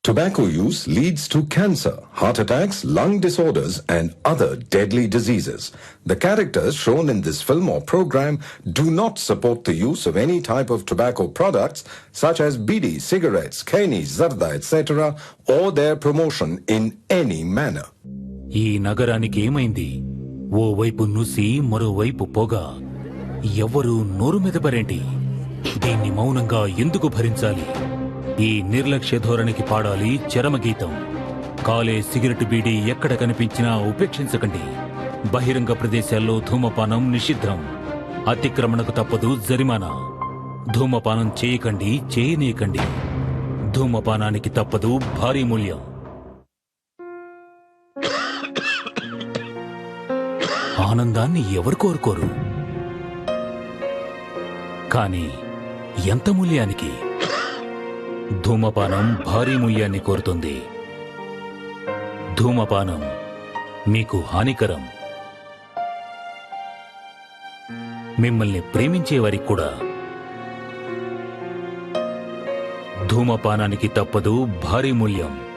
Tobacco use leads to cancer, heart attacks, lung disorders, and other deadly diseases. The characters shown in this film or program do not support the use of any type of tobacco products such as bidi, cigarettes, keni, zarda, etc., or their promotion in any manner. ఈ నగరానికి ఏమైంది? ఓ వైపు నుసి మరోవైపు పొగ. ఎవ్వరూ నోరు మెదపరేంటి? దీన్ని మౌనంగా ఎందుకు భరించాలి? ఈ నిర్లక్ష్య ధోరణికి పాడాలి చరమగీతం. కాలే సిగరెట్ బీడీ ఎక్కడ కనిపించినా ఉపేక్షించకండి. బహిరంగ ప్రదేశాల్లో ధూమపానం నిషిద్ధం. అతిక్రమణకు తప్పదు జరిమానా. ధూమపానం చేయకండి, చేయనీయకండి. ధూమపానానికి తప్పదు భారీ మూల్యం. ఆనందాన్ని ఎవరు కోరుకోరు? కానీ ఎంత మూల్యానికి? ధూమపానం భారీ మూల్యాన్ని కోరుతుంది. ధూమపానం మీకు హానికరం. మిమ్మల్ని ప్రేమించేవారికి కూడా. ధూమపానానికి తప్పదు భారీ మూల్యం.